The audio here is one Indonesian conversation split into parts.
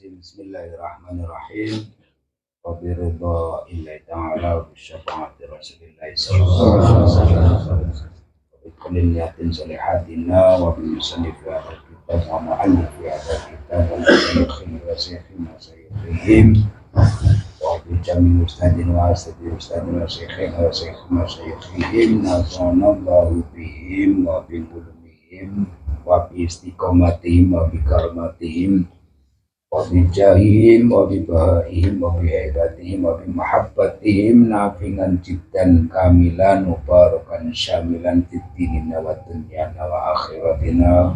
Bismillahirrahmanirrahim. Wabiridha illahi ta'ala Bisyafaati Rasulillahi sallallahu alaihi wasallam Bikulli niyatin solihatina Wa bimusani fi hadal kitab Wa ma'alif fi hadal kitab Wa bimusani wa syekhin wa syekhin Wa bijami ustadin wa asadi ustadin wa syekhin wa syekhin wa syekhin Nasanallahu bihim wa bingulumihim Wa bi istiqomatihim wa bi karmatihim wa bi jahihim wa bi bahaihim wa bi haibatihim wa bi mahabbatihim nafingan jiddan kamilan mubarakan syamilan fid dinina wa dunyana wa akhiratina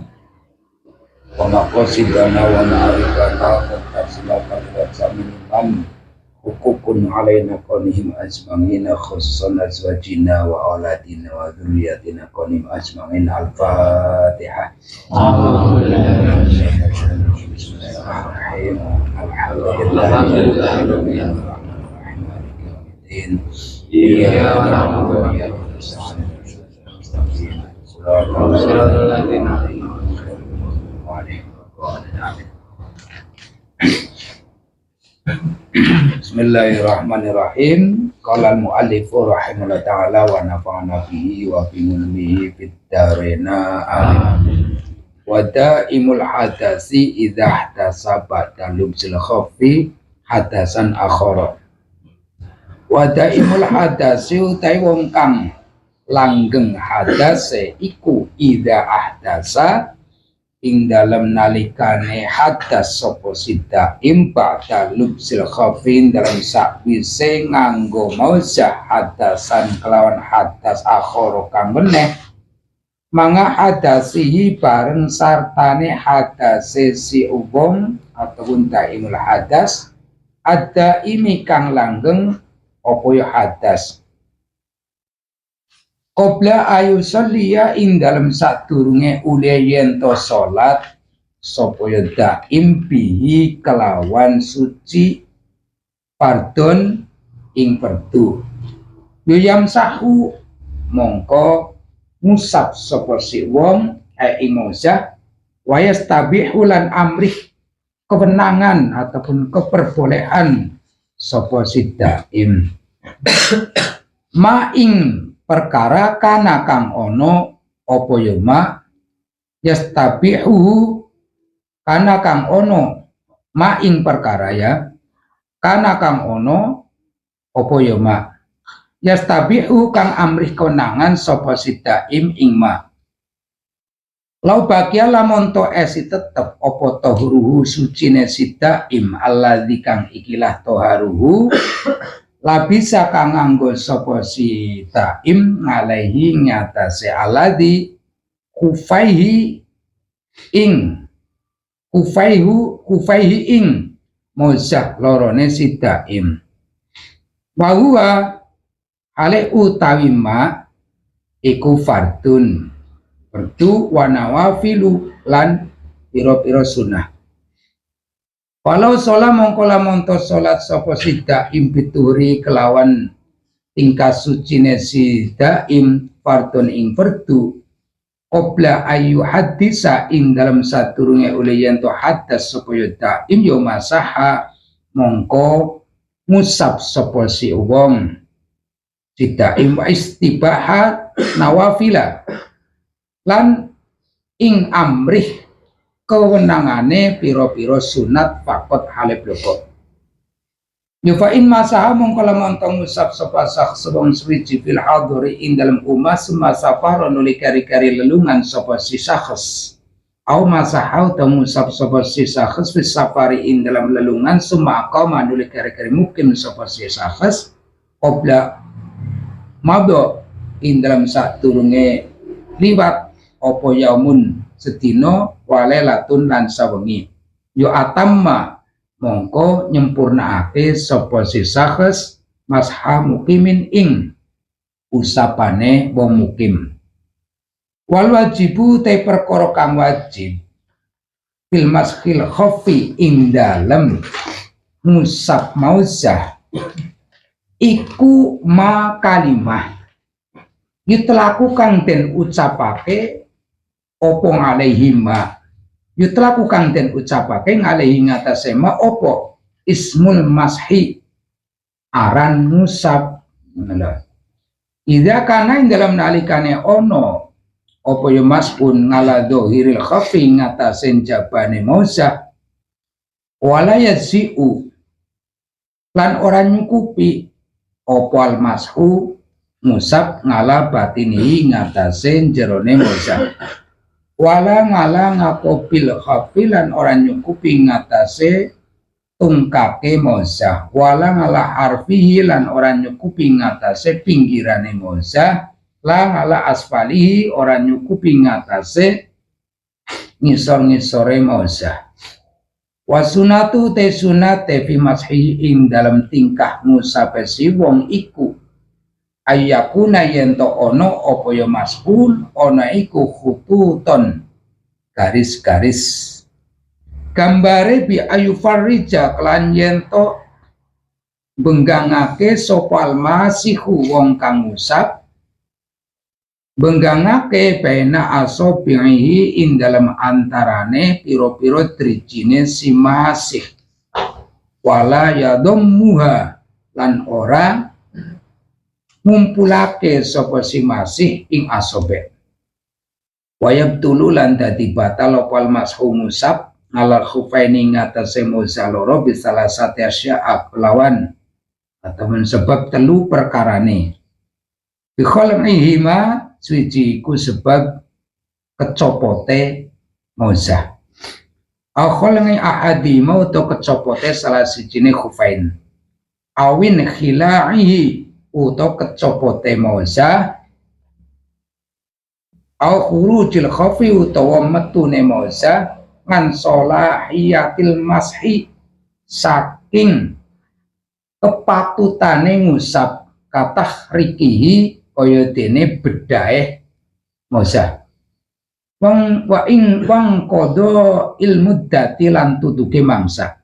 wa maqasidana wa ma'arifana wa tafsilatan wa saminiman hukukun alaina qanihim ajma'ina khussan azwajina wa auladina wa dhurriyyatina qanihim ajma'in al-fatihah. Bismillahirrahmanirrahim. Alhamdulillahirrahmanirrahim. Iyyaka na'budu wa iyyaka nasta'in. Shiratal ladzina an'amta 'alaihim. Bismillahirrahmanirrahim. Qala al-mu'allifu rahimahullah ta'ala wa nafa'ana bihi wa bi ilmihi fid dharina amin. Wa daimul hadasi idza ihtasaba talubsil khafi hadasan akhara. Wa daimul hadasi utai wong kang langgeng hadase iku idza ahdasa ing dalem nalikane hadas sapa sida imba talubsil khafin dalam sakwise nganggo mauzah hadasan kelawan hadas akhara kang meneh manga hadasihi bareng sartane hadase si ubong ataupun daimul hadas ada imi kang langgeng apa ya hadas Qobla ayu salliya ing dalam sadurunge ule yen to salat sapa ya daim bihi kelawan suci fardhon ing fardu yam sahu mongko musab sapa si wong imozah wa yastabihu lan amrih kewenangan ataupun keperbolehan sapa si daim ma ing perkara kana kang ono apa ya ma yastabihu kana kang ono ma ing perkara ya kana kang ono apa ya ma yastabihu kang amrih konangan sapa sidaim ing ma lau bagia lamun to esi tetep apa tohruhu sucine sidaim alladzi kang ikilah toharuhu labisa kang nganggo sapa si taim ngalehi ngatase aladi kufaihi ing mozah lorone si taim bahwa ale utawi ma iku fardun fardu wa nawafilu lan pira-pira sunah. Walau sholat mongko lamun to sholat sapa sida impituri kelawan tingkah sucine sida im fardun ing fardu qabla ayu hadisa ing dalam sadurunge oleh yen to hadas sapa ya im yo masaha mongko musab sapa si wong sida im istibaha nawafila lan ing amrih kewenangane piro-piro sunat fakot halib loko yufain masaha mongkolaman tongusap sopasak sebong swiji fil haduri ing dalam umas masafar nuli kari-kari lelungan sopa sisakhs au masaha tongusap sopa sisakhs fil safari ing dalam lelungan summa akoma nuli kari-kari mukim sopa sisakhs obla mado ing dalam saturunge liwat opo yaumun sedino walelatun lan sawengi yo atamma mongko nyempurnaake sapa sisakhs masha mukimin ing usapane wong mukim wal wajibu te perkara kang wajib fil maskhil khafi ing dalem musab mauzah iku ma kalimah yutlaku kang den ucapake opong alaihima yutlaku kang den ucapake ngalehi ngatasé ma opo ismul mashi aran musab. Ida kana ing dalam nalikane ono opo ya maspun ngala dohiril khafi ngatasé jabane mausah wala yazi'u lan ora nyukupi opo al mashu musab ngala batini ngatasé jerone mausah wala ngala ngakopil khafi lan ora nyukupi ngatasé tungkake mausah wala ngala harfihi lan ora nyukupi ngatasé pinggirane mausah la ngala asfalihi ora nyukupi ngatasé ngisor-ngisore mausah. Wasunatu te sunate fi mashi ing dalam tingkah musapesi wong iku ayakuna yento ono opo ya masul ono iku khututon garis-garis gambare bi ayu farija kelan yento benggangake sopal masihu wong kang musab benggangake bena asobihi ing dalam antarane piro-piro trijine si masih wala yadommuha lan ora ngumpulake sapa si masih ing asobe wayab tulu lan dadi batal opal mashu musab ngalal khufaini ngatasé mausah loro bisalah sate asya lawan atau sebab telu perkarane bikholmihima suci iku sebab kecopote mausah akholngi ahadi mau to kecopote salah sijine khufain awin khila'ihi uto kecopote mausah au khurujil khafi utawa metune mausah ngan solahiyatil mashi saking kepatutane ngusap katah rikihi kaya dene bedae mausah wang kodo ilmu dati lan tutuke mangsa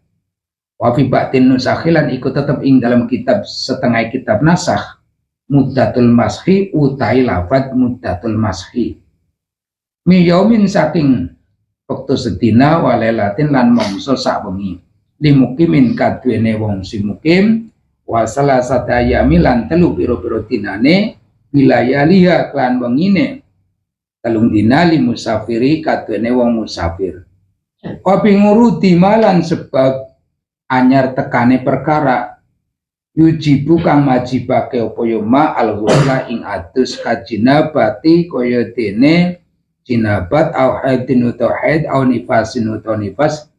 wa fi batin nusakhilan ikut tetep ing dalam kitab setengah kitab nasakh muddatul mashi utai lafad muddatul mashi mi yaumin saking waktu sedina walelatin lan mongso sak bengi limukimin kadwene wong si mukim wasala sadayami lan telu piro-piro dinane wilayah liha klan wengine telung dina li musafiri kadwene wong musafir kopi nguruti malan sebab anyar tekane perkara yujibu kang majibake opo yoma al-ghusla ing adus kajinabati kaya dene jinabat au haidin utaw haid au nifasin utaw nifas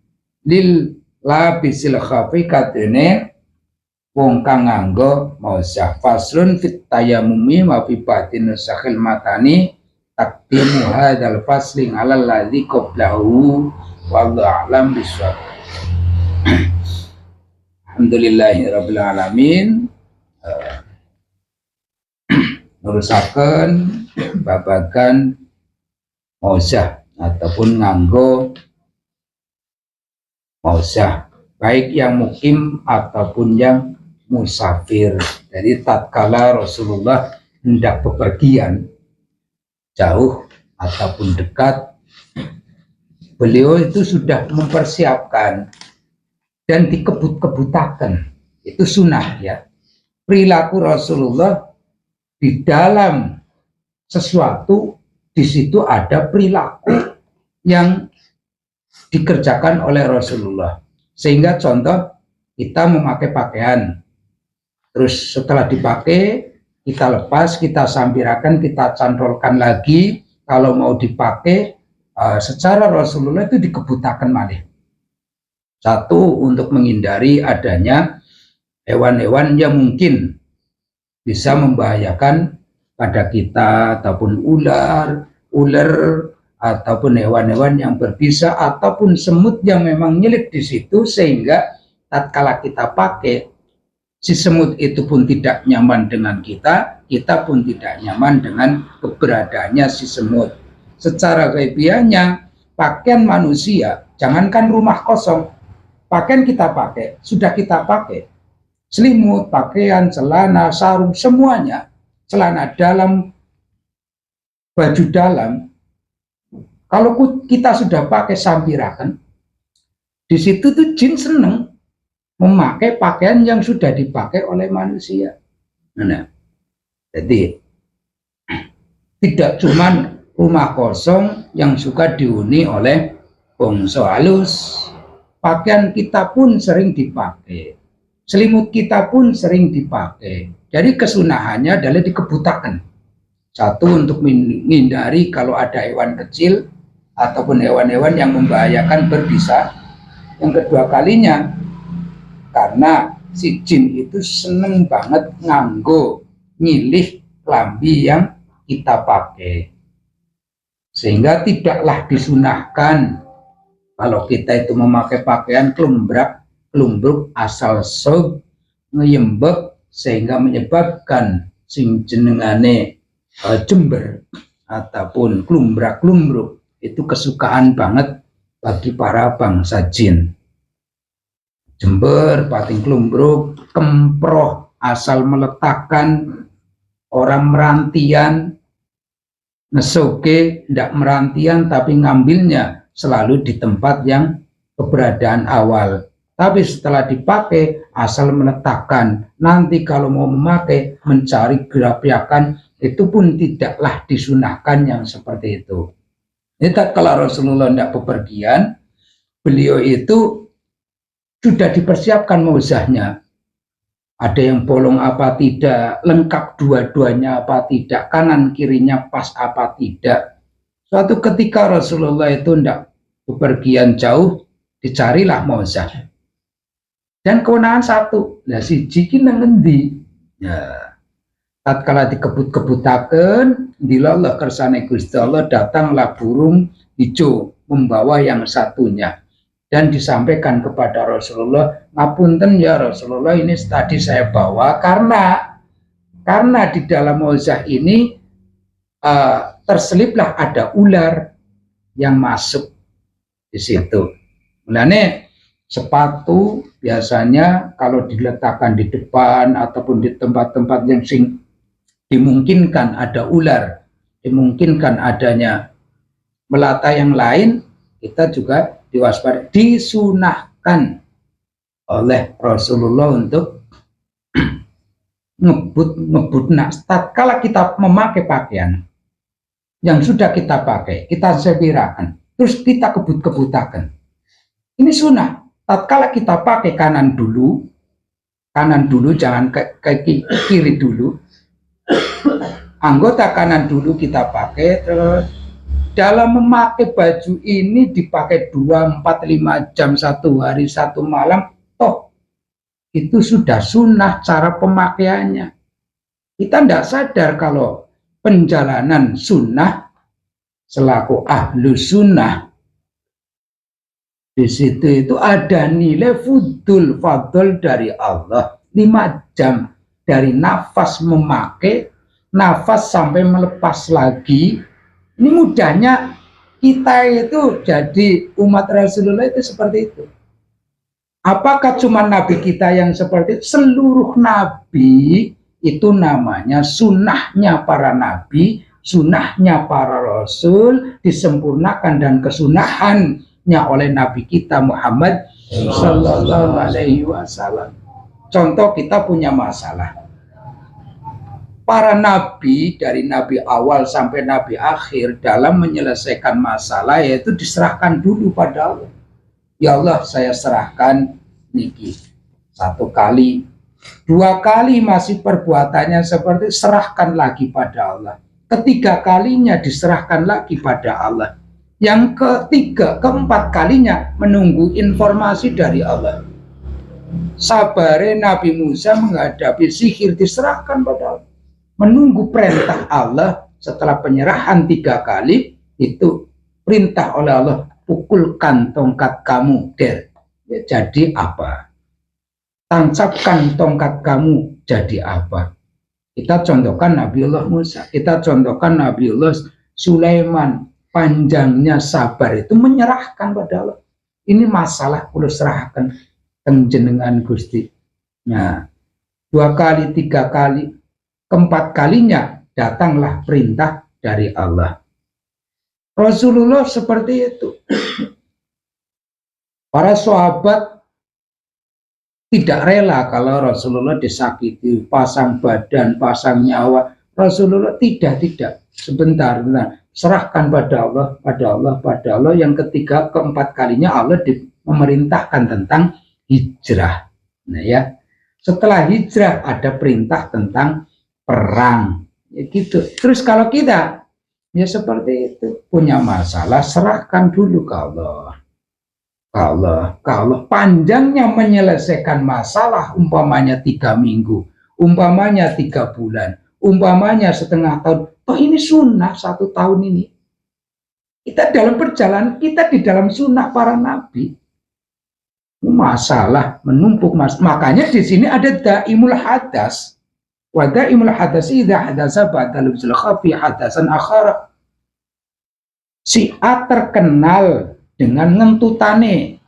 lil labisil khafi kadene wong kang nganggo mausah faslun fit tayamumi wa fi batin sakhil matani takdimu hadzal fasli alal ladzi qablahu wallahu a'lam bishawab. Alhamdulillahirabbil alamin. Nerusaken babagan mausah ataupun nganggo mausah baik yang mukim ataupun yang musafir. Jadi tatkala Rasulullah hendak bepergian jauh ataupun dekat, beliau itu sudah mempersiapkan dan dikebut-kebutakan. Itu sunnah ya. Perilaku Rasulullah di dalam sesuatu, di situ ada perilaku yang dikerjakan oleh Rasulullah. Sehingga contoh kita memakai pakaian, terus setelah dipakai kita lepas, kita sampirakan, kita cantolkan lagi. Kalau mau dipakai secara Rasulullah itu dikebutakan malih. Satu, untuk menghindari adanya hewan-hewan yang mungkin bisa membahayakan pada kita, ataupun ular ataupun hewan-hewan yang berbisa ataupun semut yang memang nyelip di situ, sehingga tatkala kita pakai si semut itu pun tidak nyaman dengan kita, kita pun tidak nyaman dengan keberadaannya si semut. Secara ghaibiahnya pakaian manusia, jangankan rumah kosong, pakaian kita pakai, sudah kita pakai selimut, pakaian, celana, sarung, semuanya, celana dalam, baju dalam, Kalau kita sudah pakai sampiraken, di situ tuh jin seneng memakai pakaian yang sudah dipakai oleh manusia. Nah, jadi tidak cuma rumah kosong yang suka dihuni oleh bangsa halus, pakaian kita pun sering dipakai, selimut kita pun sering dipakai. Jadi kesunahannya adalah dikebutakan. Satu, untuk menghindari kalau ada hewan kecil ataupun hewan-hewan yang membahayakan berbisa. Yang kedua kalinya, karena si jin itu seneng banget nganggo nyilih klambi yang kita pakai, sehingga tidaklah disunahkan kalau kita itu memakai pakaian kelumbruk asal sog ngeyembek sehingga menyebabkan sing jenengane jember ataupun kelumbruk itu kesukaan banget bagi para bangsa jin. Jember, pating kelumbruk, kemproh asal meletakkan, orang merantian, nesoke tidak merantian tapi ngambilnya selalu di tempat yang keberadaan awal. Tapi setelah dipakai asal meletakkan, nanti kalau mau memakai mencari gerapiakan, itu pun tidaklah disunahkan yang seperti itu. Ini kalau Rasulullah tidak bepergian, beliau itu sudah dipersiapkan mauzahnya. Ada yang bolong apa tidak, lengkap dua-duanya apa tidak, kanan kirinya pas apa tidak. Suatu ketika Rasulullah itu tidak bepergian jauh, dicarilah mauzah. Dan kewenangan satu, nah si jikin ngendi. Ya, tatkala dikebut-kebutaken, dilallah kersane Gusti Allah, datanglah burung hijau membawa yang satunya. Dan disampaikan kepada Rasulullah, ngapunten ya Rasulullah, ini tadi saya bawa karena di dalam mauzah ini terseliplah ada ular yang masuk di situ. Mulane sepatu biasanya kalau diletakkan di depan ataupun di tempat-tempat yang dimungkinkan ada ular, dimungkinkan adanya melata yang lain, kita juga diwaspadai. Disunahkan oleh Rasulullah untuk ngebut. Nah, tatkala kita memakai pakaian yang sudah kita pakai, kita sepirakan, terus kita kebut-kebutakan. Ini sunnah. Tatkala kita pakai kanan dulu, jangan ke kiri dulu. Anggota kanan dulu kita pakai, terus dalam memakai baju ini dipakai 2, 4, 5 jam, 1 hari 1 malam, toh itu sudah sunnah cara pemakaiannya. Kita tidak sadar kalau perjalanan sunnah selaku ahlu sunnah di situ itu ada nilai fadl dari Allah. 5 jam dari nafas memakai, nafas sampai melepas lagi. Ini mudahnya kita itu jadi umat Rasulullah itu seperti itu. Apakah cuma Nabi kita yang seperti itu? Seluruh Nabi itu namanya sunnahnya para Nabi, sunnahnya para Rasul, disempurnakan dan kesunahannya oleh Nabi kita Muhammad Sallallahu Alaihi Wasallam. Contoh, kita punya masalah. Para nabi dari nabi awal sampai nabi akhir dalam menyelesaikan masalah yaitu diserahkan dulu pada Allah. Ya Allah, saya serahkan niki 1 kali, 2 kali masih perbuatannya seperti, serahkan lagi pada Allah. 3 kalinya diserahkan lagi pada Allah. Yang ketiga, keempat kalinya menunggu informasi dari Allah. Sabare Nabi Musa menghadapi sihir diserahkan pada Allah. Menunggu perintah Allah setelah penyerahan 3 kali, itu perintah oleh Allah, pukulkan tongkat kamu, der. Ya, jadi apa? Tancapkan tongkat kamu, jadi apa? Kita contohkan Nabiullah Musa, kita contohkan Nabiullah Sulaiman, panjangnya sabar itu menyerahkan pada Allah. Ini masalah kulo serahkan jenengan Gusti. Nah, 2 kali, 3 kali, keempat kalinya datanglah perintah dari Allah. Rasulullah seperti itu. Para sahabat tidak rela kalau Rasulullah disakiti, pasang badan, pasang nyawa. Rasulullah tidak. Sebentar. Serahkan pada Allah, pada Allah, pada Allah. Yang ketiga, keempat kalinya Allah memerintahkan tentang hijrah. Nah ya, setelah hijrah ada perintah tentang perang. Ya gitu. Terus kalau kita, ya seperti itu. Punya masalah, serahkan dulu ke Allah. Kalau panjangnya menyelesaikan masalah, umpamanya 3 minggu, umpamanya 3 bulan, umpamanya setengah tahun, toh ini sunnah 1 tahun ini. Kita dalam perjalanan, kita di dalam sunnah para nabi. Masalah menumpuk makanya di sini ada daimul hadas. Wa daimul hadas idza hadasa ba'dal khafi hadasan akhara. Si A terkenal dengan ngentutane,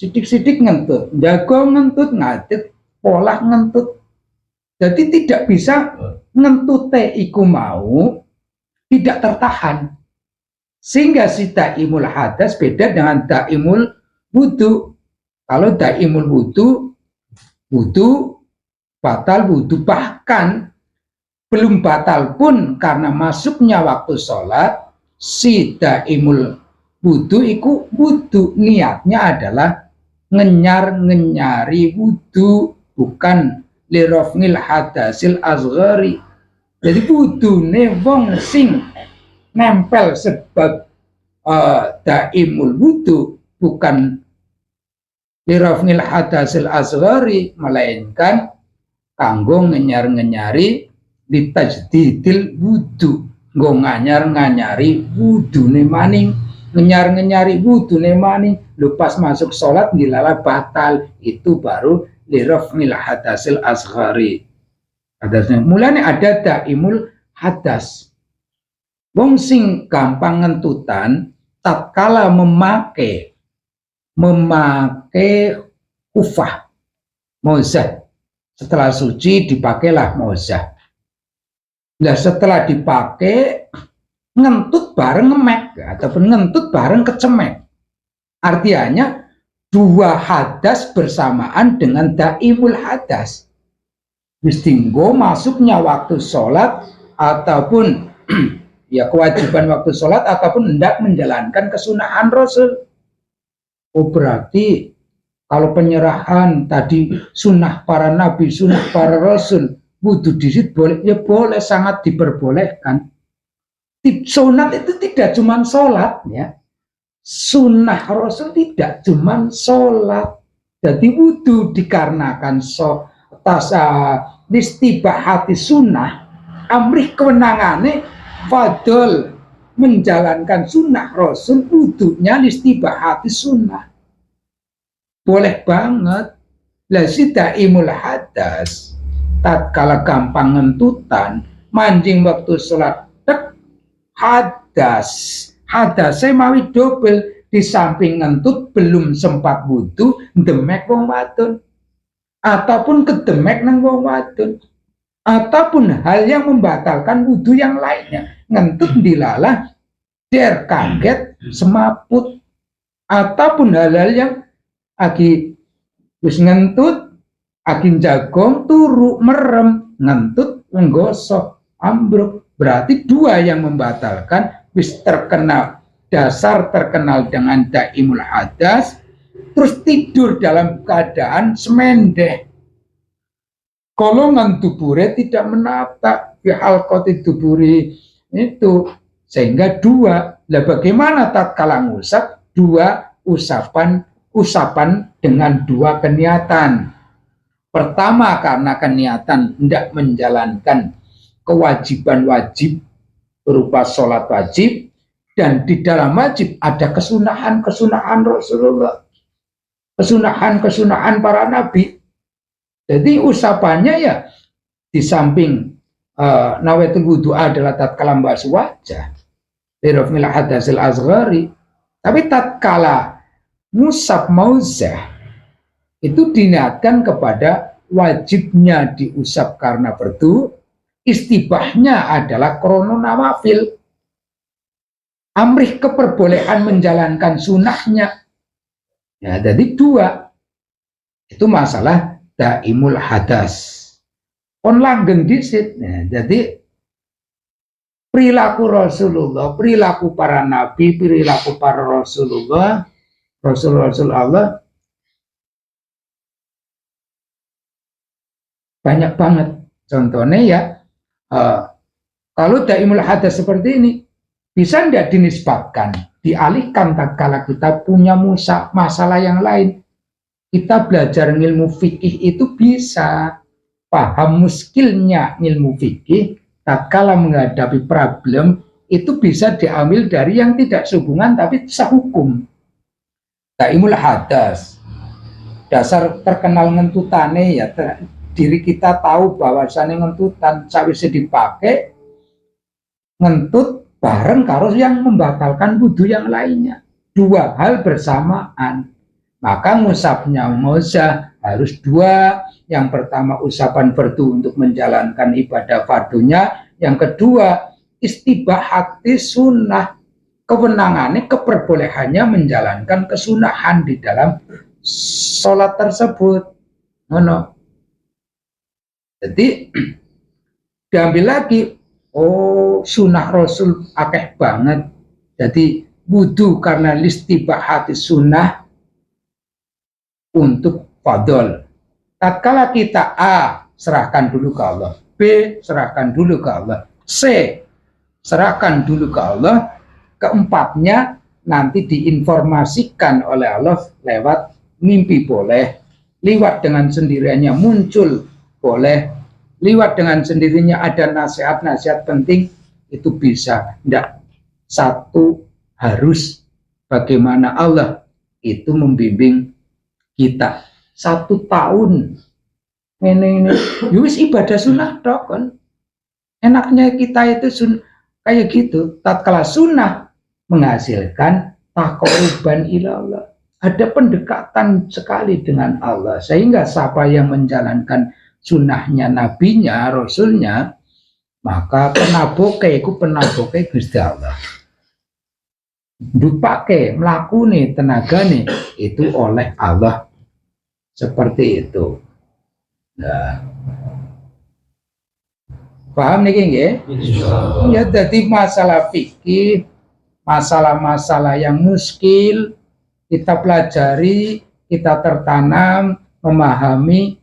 sidik-sidik ngentut, jago ngentut, ngadeg, pola ngentut. Jadi tidak bisa ngentute iku mau tidak tertahan. Sehingga si daimul hadas beda dengan daimul wudu. Kalau daimul wudu batal wudu, bahkan belum batal pun karena masuknya waktu sholat, si daimul wudu iku wudu niatnya adalah ngenyari wudu, bukan lirofnil hadasil asghari. Jadi wudune wong sing nempel sebab daimul wudu bukan lirofnil hadasil asghari, melainkan kanggo ngenyari ditajdidil wudu, nggo nganyari wudune maning, ngenyari wudune maning, lepas masuk sholat dilala batal, itu baru lirafnil hadasil asghari. Hadasnya mulanya ada daimul hadas. Wong sing gampang ngentutan tatkala memakai kufah mozah, setelah suci dipakailah mozah. Nah setelah dipakai ngentut bareng ngemek ataupun ngentut bareng kecemek. Artinya 2 hadas bersamaan dengan daimul hadas. Distinggo masuknya waktu sholat ataupun ya kewajiban waktu sholat ataupun hendak menjalankan kesunahan Rasul. Oh berarti kalau penyerahan tadi sunnah para nabi, sunnah para rasul, wudu disit boleh, ya boleh, sangat diperbolehkan. Sunat itu tidak cuma sholat ya, sunnah rasul tidak cuma sholat. Jadi wudu dikarenakan istibahati sunnah, amrih kewenangane fadol menjalankan sunnah rasul, wudunya istibahati sunnah. Boleh banget. Lah si daimul hadas tatkala gampang ngentutan, mancing waktu sholat, hadasnya mawi double, di samping ngentut belum sempat wudu, demek wong wadon, ataupun kedemek nang wong wadon, ataupun hal yang membatalkan wudu yang lainnya, ngentut dilalah der kaget semaput, ataupun hal-hal yang agi wis ngentut, agi jagong turu merem, ngentut menggosok ambruk. Berarti 2 yang membatalkan, wis terkenal dasar terkenal dengan daimul hadas, terus tidur dalam keadaan semendeh, golongan tubuhnya tidak menata fi halqati tuburi itu, sehingga 2. Lah bagaimana tatkala ngusap? 2 usapan dengan 2 keniatan. Pertama karena keniatan hendak menjalankan kewajiban wajib berupa sholat wajib, dan di dalam wajib ada kesunahan Rasulullah, kesunahan para nabi. Jadi usapannya ya di samping nawaitul wudu adalah tatkala membasuh wajah lirafnil hadasil asghari, tapi tatkala musab mauzah itu diniatkan kepada wajibnya diusap karena berdu, istibahnya adalah krono nawafil. amrih keperbolehan menjalankan sunnahnya. Ya, jadi 2 itu masalah daimul hadas. On langgeng disit. Ya, jadi perilaku Rasulullah, perilaku para nabi, perilaku para Rasulullah, Rasul Allah banyak banget. Contohnya ya, kalau daimul hadas seperti ini, bisa tidak dinisbatkan, dialihkan tatkala kita punya masalah yang lain. Kita belajar ilmu fikih itu bisa paham muskilnya ilmu fikih, tatkala menghadapi problem itu bisa diambil dari yang tidak sehubungan tapi sehukum. Daimul hadas, dasar terkenal ngentutane ya, diri kita tahu bahwasannya ngentutan sawise dipakai ngentut bareng karo yang membatalkan wudhu yang lainnya. 2 hal bersamaan. Maka ngusapnya moza harus 2. Yang pertama usapan fardu untuk menjalankan ibadah fardunya. Yang kedua istibahati sunnah, kewenangannya, keperbolehannya menjalankan kesunahan di dalam sholat tersebut. Jadi diambil lagi, oh sunnah Rasul akeh banget. Jadi wudhu karena listibahati sunnah untuk fadol. Tatkala kita A, serahkan dulu ke Allah. B, serahkan dulu ke Allah. C, serahkan dulu ke Allah. Keempatnya nanti diinformasikan oleh Allah lewat mimpi boleh, lewat dengan sendirinya muncul boleh, lewat dengan sendirinya ada nasihat-nasihat penting, itu bisa. Tidak satu harus bagaimana Allah itu membimbing kita 1 tahun ini yus ibadah sunnah dok kan, enaknya kita itu kayak gitu. Tatkala sunnah menghasilkan taqarruban ilallah, ada pendekatan sekali dengan Allah, sehingga siapa yang menjalankan sunnahnya nabinya rasulnya maka penaboke Gusti Allah, dupake mlakune tenagane itu oleh Allah. Seperti itu. Nah, paham nih nggih? Ya, jadi masalah fikih, masalah-masalah yang muskil kita pelajari, kita tertanam, memahami,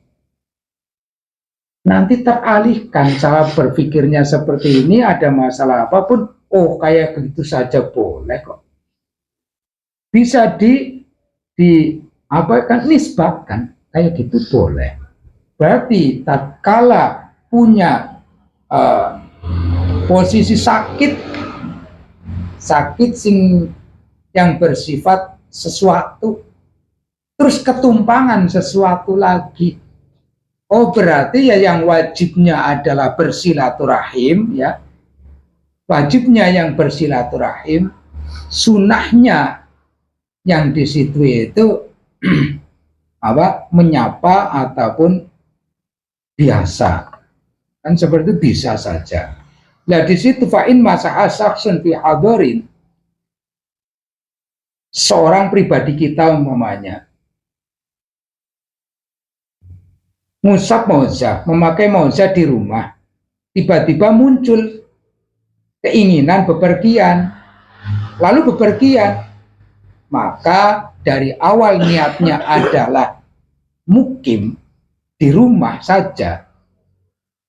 nanti teralihkan cara berpikirnya seperti ini. Ada masalah apapun, oh kayak begitu saja boleh kok. Bisa nisbatkan kayak gitu boleh. Berarti tatkala punya posisi sakit yang bersifat sesuatu, terus ketumpangan sesuatu lagi, oh berarti ya yang wajibnya adalah bersilaturahim, ya wajibnya yang bersilaturahim, sunnahnya yang di situ itu menyapa ataupun biasa, kan seperti itu bisa saja. Nah di situ fa'in masaha saksun fi hadirin, seorang pribadi kita umpamanya ngusap mauza, memakai mauza di rumah, tiba-tiba muncul keinginan bepergian, lalu bepergian, maka dari awal niatnya adalah mukim di rumah saja,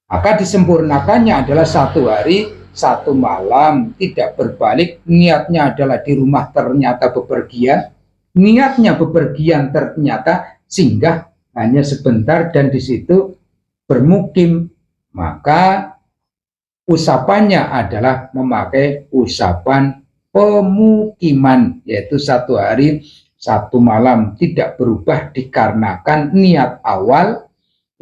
maka disempurnakannya adalah 1 hari 1 malam, tidak berbalik. Niatnya adalah di rumah, ternyata bepergian, niatnya bepergian, ternyata singgah hanya sebentar dan di situ bermukim, maka usapannya adalah memakai usapan pemukiman, yaitu 1 hari 1 malam, tidak berubah dikarenakan niat awal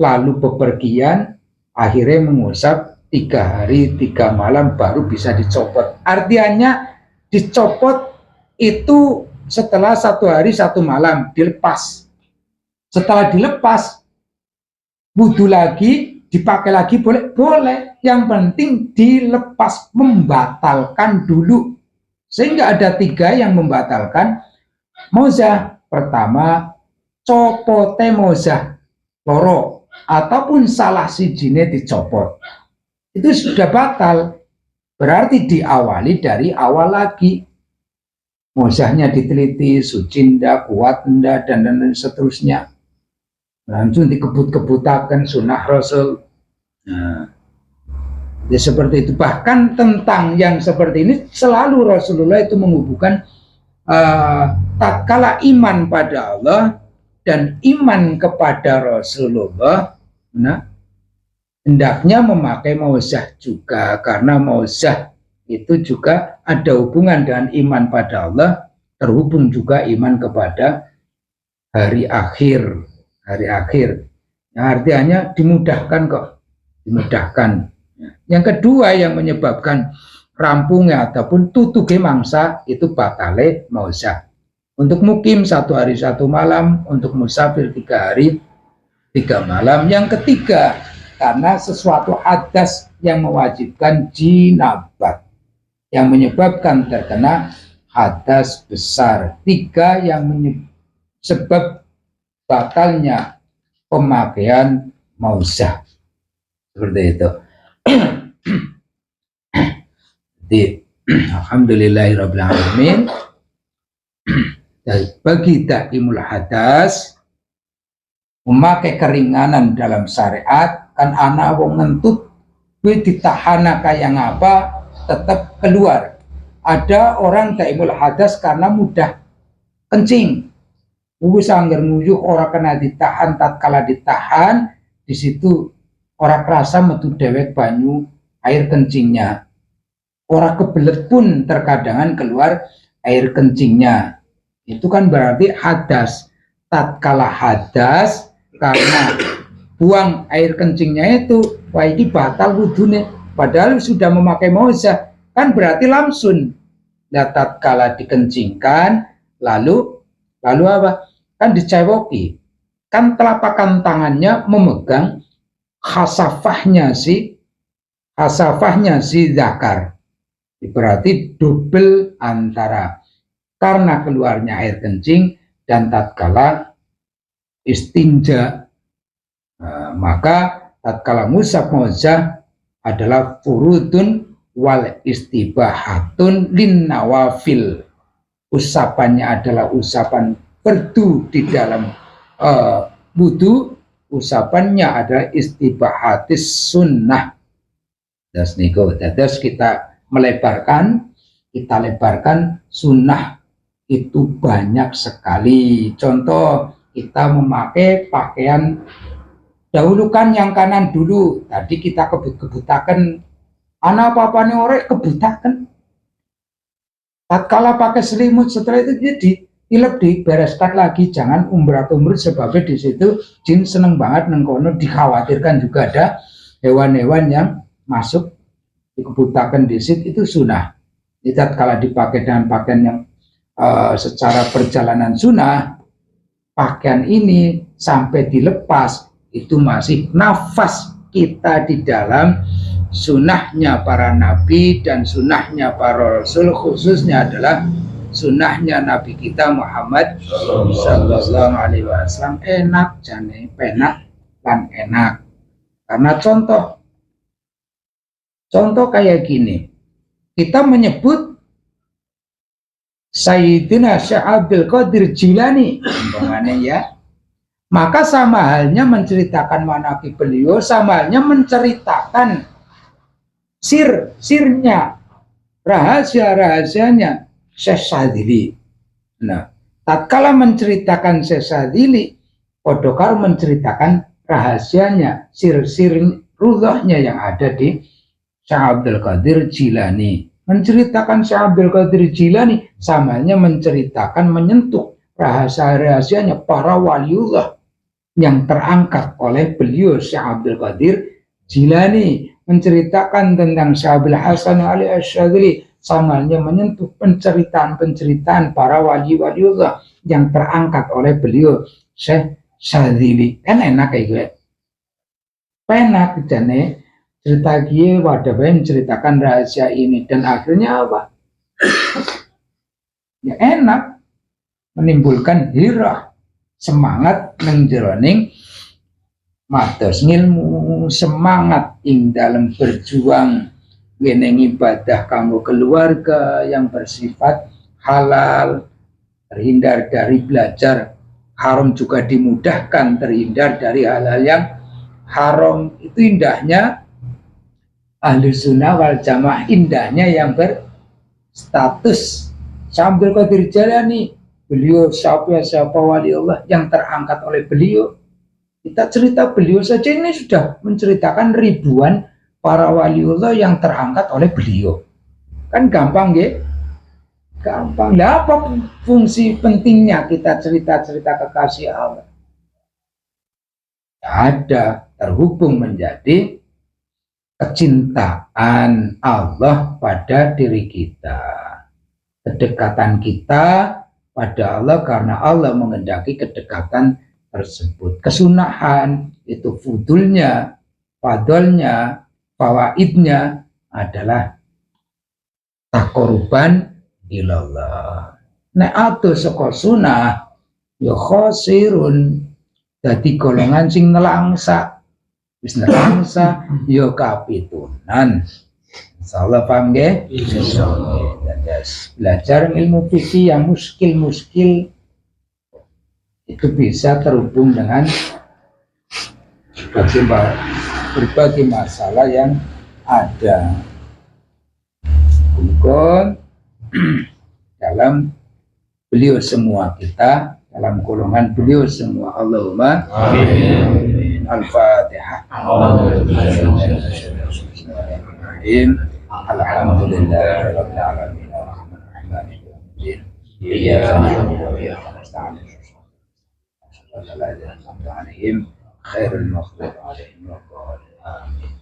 lalu bepergian, akhirnya mengusap 3 hari 3 malam baru bisa dicopot. Artinya dicopot itu setelah 1 hari 1 malam dilepas. Setelah dilepas wudhu lagi, dipakai lagi boleh, boleh. Yang penting dilepas, membatalkan dulu. Sehingga ada 3 yang membatalkan mozah. Pertama, copote mozah loro ataupun salah sijine dicopot. Itu sudah batal. Berarti diawali dari awal lagi. Mozahnya diteliti, suci ndak, kuat ndak, dan seterusnya. Langsung dikebut-kebutakan sunnah Rasul. Nah, ya seperti itu. Bahkan tentang yang seperti ini selalu Rasulullah itu menghubungkan tatkala iman pada Allah dan iman kepada Rasulullah, nah, hendaknya memakai mauzah juga, karena mauzah itu juga ada hubungan dengan iman pada Allah, terhubung juga iman kepada hari akhir. Hari akhir. Yang artinya dimudahkan kok. Dimudahkan. Yang kedua yang menyebabkan rampungnya ataupun tutuge mangsa itu batale mauzah. Untuk mukim 1 hari 1 malam, untuk musafir 3 hari 3 malam. Yang ketiga, karena sesuatu hadas yang mewajibkan jinabat, yang menyebabkan terkena hadas besar. 3 yang sebab batalnya pemakaian mauzah. Seperti itu. Jadi, alhamdulillahirabbil alamin. Bagi daimul hadas memakai keringanan dalam syariat, kan anak wong ngentut kuwi ditahana kaya ngapa tetap keluar. Ada orang daimul hadas karena mudah kencing. Wis angger nguyuh ora kena ditahan, tatkala ditahan di situ ora kerasa metu dewek banyu air kencingnya. Ora kebelet pun terkadangan keluar air kencingnya. Itu kan berarti hadas. Tatkala hadas karena buang air kencingnya itu, wah ini batal wudhunya. Padahal sudah memakai mauzah, kan berarti lamsun. Nah, tatkala dikencingkan, lalu apa? Kan dicewoki. Kan telapak tangannya memegang hasafahnya si zakar. Berarti double antara karena keluarnya air kencing dan tatkala istinja. Maka tatkala ngusap mauzah adalah furudun wal istibahatun lin nawafil. Usapannya adalah usapan fardu di dalam wudu, usapannya adalah istibahatis sunnah. Terus kita lebarkan sunnah itu banyak sekali. Contoh, kita memakai pakaian dahulu kan yang kanan dulu. Tadi kita kebut-kebutakan, anak apa-apanya orek kebutakan. Tatkala pakai selimut, setelah itu jadi ilep dibereskan lagi, jangan umrat-umrut sebabnya di situ jin seneng banget nengkono, dikhawatirkan juga ada hewan-hewan yang masuk dikebutakan di situ, itu sunnah. Tatkala dipakai dengan pakaian yang secara perjalanan sunnah, pakaian ini sampai dilepas itu masih nafas kita di dalam sunnahnya para nabi dan sunnahnya para rasul, khususnya adalah sunnahnya nabi kita Muhammad sallallahu alaihi wasallam. Enak jane, penak dan enak. Karena contoh kayak gini, kita menyebut Sayyidina Syekh Abdul Qadir Jilani umpamanya ya, maka sama halnya menceritakan manaqib beliau, sama halnya menceritakan sirnya, rahasia-rahasianya Syekh Sadzili. Nah, tatkala menceritakan Syekh Sadzili, podokar menceritakan rahasianya, sir-sir ruhnya yang ada di Syekh Abdul Qadir Jilani. Menceritakan Syekh Abdul Qadir Jilani samanya menceritakan, menyentuh rahasia-rahasianya para waliullah yang terangkat oleh beliau Syekh Abdul Qadir Jilani. Menceritakan tentang Syekh Abdul Hasan Ali Asy-Syadzili samanya menyentuh penceritaan para wali-waliullah yang terangkat oleh beliau Syekh Sadzili. Kan enak kayak gue. Penak jane cerita gie wadah menceritakan rahasia ini, dan akhirnya apa? ya enak, menimbulkan hirah, semangat nang jeroning matos ngilmu, semangat ing dalam berjuang ngeneng ibadah kanggo keluarga yang bersifat halal, terhindar dari belajar haram juga dimudahkan, terhindar dari hal-hal yang haram. Itu indahnya ahli sunnah wal jamaah, indahnya yang berstatus sambil Qadir Jalani. Beliau siapa wali Allah yang terangkat oleh beliau. Kita cerita beliau saja ini sudah menceritakan ribuan para waliullah yang terangkat oleh beliau. Kan gampang ya? Gampang. Lah apa fungsi pentingnya kita cerita-cerita kekasih Allah? Ada, terhubung menjadi kecintaan Allah pada diri kita. Kedekatan kita pada Allah karena Allah mengendaki kedekatan tersebut. Kesunahan itu fudulnya, fadolnya, fawaidnya adalah takoruban ilallah. Nek atuh saka sunah ya khosirun, dadi golongan sing nelangsa. Wis nelangsa ya kapitunan. Insyaallah paham nggih? Insyaallah. Belajar ilmu fikih yang muskil-muskil itu bisa terhubung dengan berbagai masalah yang ada. Bukan dalam beliau semua kita, dalam golongan beliau semua. Allahumma amin. Al-Fatihah. Alhamdulillahirabbil alamin. Arrahmanir rahim. Iyyaka na'budu wa iyyaka nasta'in. عليهم خير المغضوب عليهم ولا الضالين آمين.